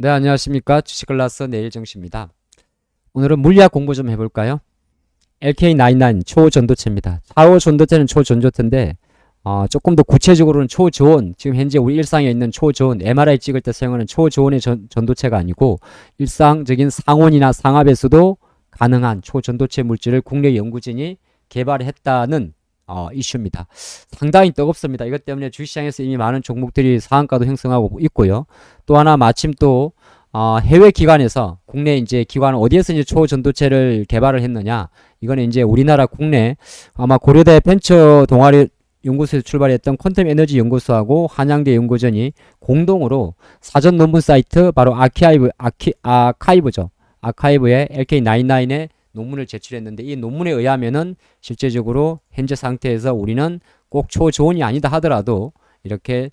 네, 안녕하십니까. 주식클래스 내일정씨입니다. 오늘은 물리학 공부 좀 해볼까요? LK99 초전도체입니다. 4호 전도체는 초전도체인데 조금 더 구체적으로는 초저온, 지금 현재 우리 일상에 있는 초저온, MRI 찍을 때 사용하는 초저온의 전도체가 아니고 일상적인 상온이나 상압에서도 가능한 초전도체 물질을 국내 연구진이 개발했다는 이슈입니다. 상당히 뜨겁습니다. 이것 때문에 주식시장에서 이미 많은 종목들이 상한가도 형성하고 있고요. 또 하나 마침 또 해외 기관에서 국내 이제 기관 어디에서 이제 초전도체를 개발을 했느냐? 이거는 이제 우리나라 국내 아마 고려대 벤처 동아리 연구소에서 출발했던 퀀텀 에너지 연구소하고 한양대 연구전이 공동으로 사전 논문 사이트 바로 아카이브죠. 아카이브에 LK99의 논문을 제출했는데 이 논문에 의하면은 실제적으로 현재 상태에서 우리는 꼭 초저온이 아니다 하더라도 이렇게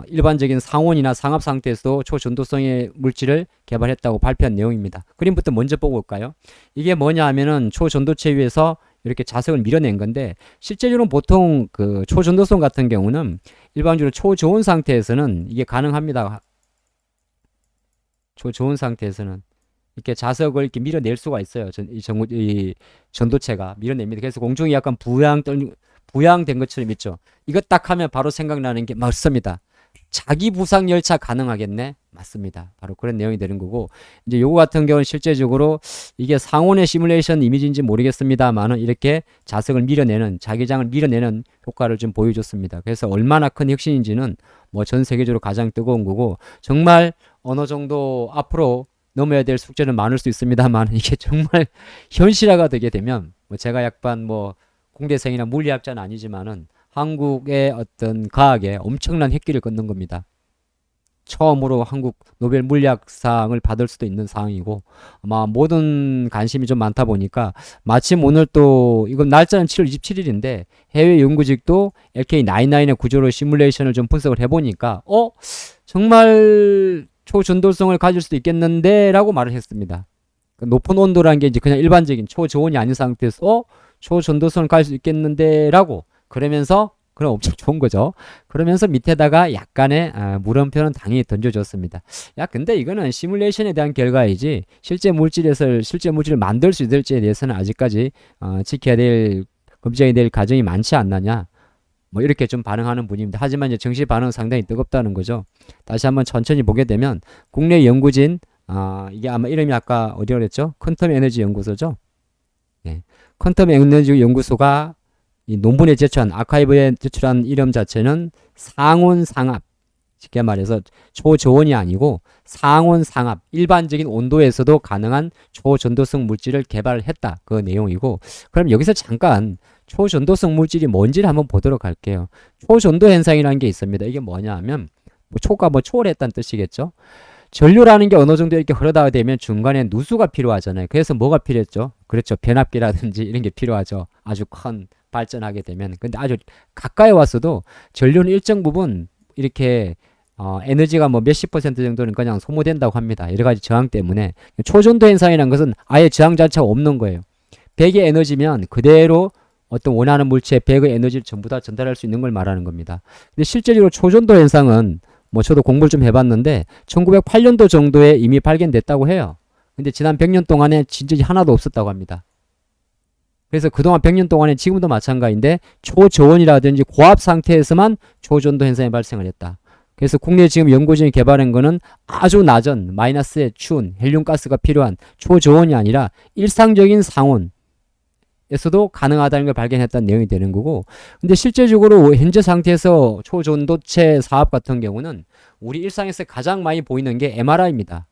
일반적인 상온이나 상압 상태에서도 초전도성의 물질을 개발했다고 발표한 내용입니다. 그림부터 먼저 보고 올까요? 이게 뭐냐 하면은 초전도체 위에서 이렇게 자석을 밀어낸 건데 실제적으로 보통 그 초전도성 같은 경우는 일반적으로 초저온 상태에서는 이게 가능합니다. 초저온 상태에서는 이렇게 자석을 이렇게 밀어낼 수가 있어요. 이 전도체가 밀어냅니다. 그래서 공중이 약간 부양된 것처럼 있죠. 이거 딱 하면 바로 생각나는 게 맞습니다. 자기 부상 열차 가능하겠네? 맞습니다. 바로 그런 내용이 되는 거고, 이제 요거 같은 경우는 실제적으로 이게 상온의 시뮬레이션 이미지인지 모르겠습니다만은 이렇게 자석을 밀어내는, 자기장을 밀어내는 효과를 좀 보여줬습니다. 그래서 얼마나 큰 혁신인지는 뭐 전 세계적으로 가장 뜨거운 거고, 정말 어느 정도 앞으로 넘어야 될 숙제는 많을 수 있습니다만 이게 정말 현실화가 되게 되면 뭐 제가 약간 뭐 공대생이나 물리학자는 아니지만은 한국의 어떤 과학에 엄청난 획기를 걷는 겁니다. 처음으로 한국 노벨 물리학상을 받을 수도 있는 상황이고 아마 모든 관심이 좀 많다 보니까 마침 오늘 또 이건 날짜는 7월 27일인데 해외 연구직도 LK99의 구조로 시뮬레이션을 좀 분석을 해보니까 정말 초전도성을 가질 수도 있겠는데 라고 말을 했습니다. 높은 온도라는 게 이제 그냥 일반적인 초저온이 아닌 상태에서 초전도성을 가질 수 있겠는데 라고 그러면서 그럼 엄청 좋은 거죠. 그러면서 밑에다가 약간의 물음표는 당연히 던져줬습니다. 야 근데 이거는 시뮬레이션에 대한 결과이지 실제 물질을 만들 수 있을지에 대해서는 아직까지 지켜야 될 검증해야 될 과정이 많지 않느냐 뭐 이렇게 좀 반응하는 분입니다. 하지만 이제 정시 반응은 상당히 뜨겁다는 거죠. 다시 한번 천천히 보게 되면 국내 연구진 이게 아마 이름이 아까 어디로 그랬죠? 퀀텀 에너지 연구소죠. 네. 퀀텀 에너지 연구소가 이 논문에 제출한 아카이브에 제출한 이름 자체는 상온 상압, 쉽게 말해서 초저온이 아니고 상온 상압, 일반적인 온도에서도 가능한 초전도성 물질을 개발했다 그 내용이고, 그럼 여기서 잠깐 초전도성 물질이 뭔지를 한번 보도록 할게요. 초전도 현상이라는 게 있습니다. 이게 뭐냐 하면 초가 초월했다는 뜻이겠죠. 전류라는 게 어느 정도 이렇게 흐르다가 되면 중간에 누수가 필요하잖아요. 그래서 뭐가 필요했죠? 그렇죠. 변압기라든지 이런 게 필요하죠. 아주 큰 발전하게 되면. 근데 아주 가까이 왔어도 전류는 일정 부분 이렇게 에너지가 뭐 몇십 퍼센트 정도는 그냥 소모된다고 합니다. 여러 가지 저항 때문에. 초전도 현상이라는 것은 아예 저항 자체가 없는 거예요. 100의 에너지면 그대로 어떤 원하는 물체에 100의 에너지를 전부 다 전달할 수 있는 걸 말하는 겁니다. 근데 실제적으로 초전도 현상은 뭐 저도 공부를 좀 해봤는데 1908년도 정도에 이미 발견됐다고 해요. 근데 지난 100년 동안에 진전이 하나도 없었다고 합니다. 그래서 그동안 100년 동안에 지금도 마찬가지인데 초저온이라든지 고압 상태에서만 초전도 현상이 발생을 했다. 그래서 국내 지금 연구진이 개발한 거는 아주 낮은 마이너스의 추운 헬륨가스가 필요한 초저온이 아니라 일상적인 상온 에서도 가능하다는 걸 발견했다는 내용이 되는 거고, 근데 실제적으로 현재 상태에서 초전도체 사업 같은 경우는 우리 일상에서 가장 많이 보이는 게 MRI입니다.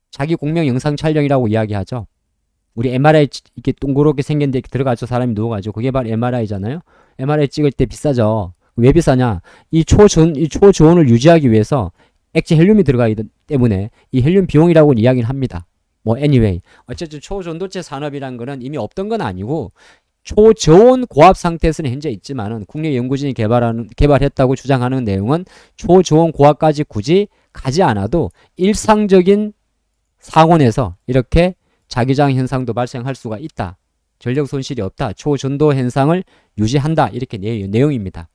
자기 공명 영상 촬영이라고 이야기하죠. 우리 MRI 이렇게 동그랗게 생긴 데 들어가죠. 사람이 누워가지고 그게 바로 MRI잖아요. MRI 찍을 때 비싸죠. 왜 비싸냐? 이 초저온을 유지하기 위해서 액체 헬륨이 들어가기 때문에 이 헬륨 비용이라고 이야기를 합니다. 뭐 anyway 어쨌든 초전도체 산업이란 거는 이미 없던 건 아니고 초저온 고압 상태에서는 현재 있지만은 국내 연구진이 개발했다고 주장하는 내용은 초저온 고압까지 굳이 가지 않아도 일상적인 상온에서 이렇게 자기장 현상도 발생할 수가 있다. 전력 손실이 없다. 초전도 현상을 유지한다. 이렇게 내용입니다.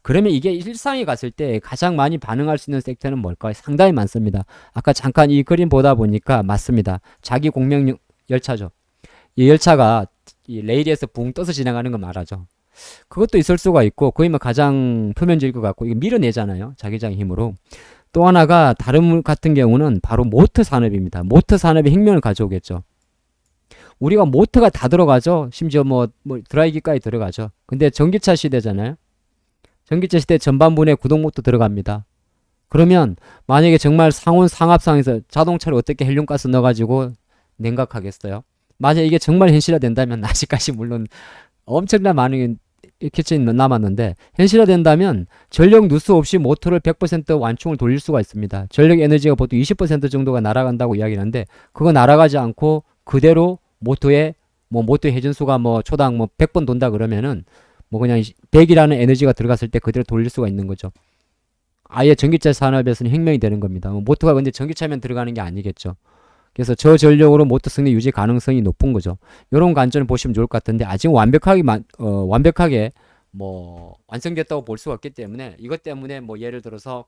그러면 이게 일상에 갔을 때 가장 많이 반응할 수 있는 섹터는 뭘까요? 상당히 많습니다. 아까 잠깐 이 그림 보다 보니까 맞습니다. 자기 공명 열차죠. 이 열차가 이 레일에서 붕 떠서 지나가는 거 말하죠. 그것도 있을 수가 있고 거의 뭐 가장 표면적일 것 같고 이거 밀어내잖아요. 자기장 힘으로. 또 하나가 다른 물 같은 경우는 바로 모터 산업입니다. 모터 산업이 혁명을 가져오겠죠. 우리가 모터가 다 들어가죠. 심지어 뭐 드라이기까지 들어가죠. 근데 전기차 시대잖아요. 전기차 시대 전반부에 구동 모터 들어갑니다. 그러면 만약에 정말 상온 상압상에서 자동차를 어떻게 헬륨가스 넣어가지고 냉각하겠어요? 만약 이게 정말 현실화된다면 아직까지 물론 엄청난 많은 캐치는 남았는데 현실화된다면 전력 누수 없이 모터를 100% 완충을 돌릴 수가 있습니다. 전력 에너지가 보통 20% 정도가 날아간다고 이야기하는데 그거 날아가지 않고 그대로 모터에 뭐 모터 회전수가 뭐 초당 뭐 100번 돈다 그러면은 뭐 그냥 100이라는 에너지가 들어갔을 때 그대로 돌릴 수가 있는 거죠. 아예 전기차 산업에서는 혁명이 되는 겁니다. 모터가 근데 전기차면 들어가는 게 아니겠죠. 그래서 저전력으로 모터 승리 유지 가능성이 높은 거죠. 이런 관점을 보시면 좋을 것 같은데 아직 완벽하게 뭐 완성됐다고 볼 수가 없기 때문에 이것 때문에 뭐 예를 들어서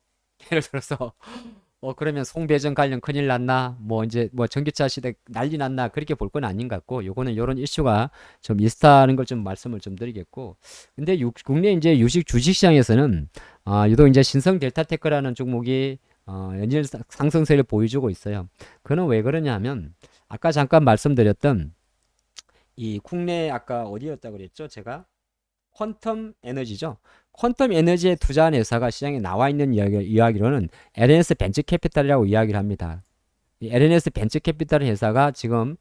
그러면 송배전 관련 큰일 났나 뭐 이제 뭐 전기차 시대 난리 났나 그렇게 볼 건 아닌 것 같고 요거는 요런 이슈가 좀 있다는 걸 좀 말씀을 좀 드리겠고 근데 국내 이제 주식 시장에서는 유독 이제 신성 델타테크라는 종목이 연일 상승세를 보여주고 있어요. 그는 왜 그러냐 하면 아까 잠깐 말씀드렸던 이 국내 아까 어디였다 그랬죠? 제가 퀀텀 에너지죠. 퀀텀 에너지에 투자한 회사가 시장에 나와 있는 이야기로는 LNS 벤처 캐피탈이라고 이야기를 합니다. 이 LNS 벤처 캐피탈 회사가 지금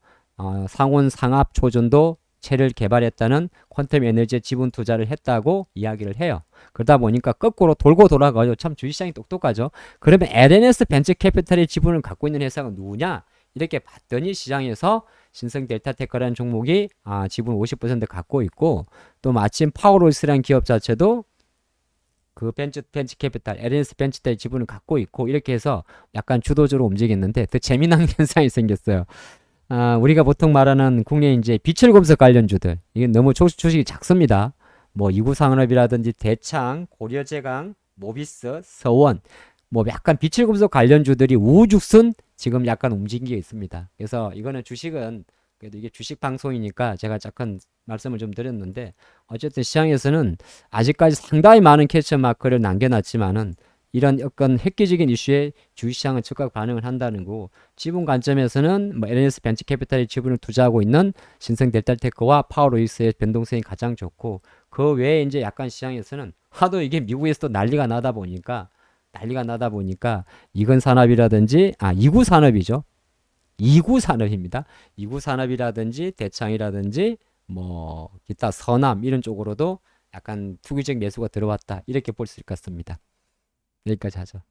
상온 상압 초전도 체를 개발했다는 퀀텀 에너지에 지분 투자를 했다고 이야기를 해요. 그러다 보니까 거꾸로 돌고 돌아가요. 참 주식시장이 똑똑하죠. 그러면 LNS 벤처 캐피탈의 지분을 갖고 있는 회사가 누구냐? 이렇게 봤더니 시장에서 신성 델타테크라는 종목이 지분 50% 갖고 있고 또 마침 파워로이스라는 기업 자체도 그 벤처 캐피탈, LNS 벤처의 지분을 갖고 있고 이렇게 해서 약간 주도적으로 움직였는데 더 재미난 현상이 생겼어요. 우리가 보통 말하는 국내 이제 비철금속 관련주들 이게 너무 주식이 작습니다. 뭐 이구산업이라든지 대창, 고려제강, 모비스, 서원 뭐 약간 비철금속 관련주들이 우후죽순 지금 약간 움직이고 있습니다. 그래서 이거는 주식은 그래도 이게 주식 방송이니까 제가 잠깐 말씀을 좀 드렸는데 어쨌든 시장에서는 아직까지 상당히 많은 캐치 마크를 남겨놨지만은 이런 어떤 획기적인 이슈에 주식시장은 즉각 반응을 한다는 거고 지분 관점에서는 뭐 LNS 벤처 캐피탈의 지분을 투자하고 있는 신성 델타테크와 파워로이스의 변동성이 가장 좋고 그 외에 이제 약간 시장에서는 하도 이게 미국에서도 난리가 나다 보니까 이건 산업이라든지 이구 산업이죠. 이구 산업입니다. 이구 산업이라든지 대창이라든지 뭐 기타 서남 이런 쪽으로도 약간 투기적 매수가 들어왔다 이렇게 볼 수 있을 것 같습니다. 여기까지 하죠.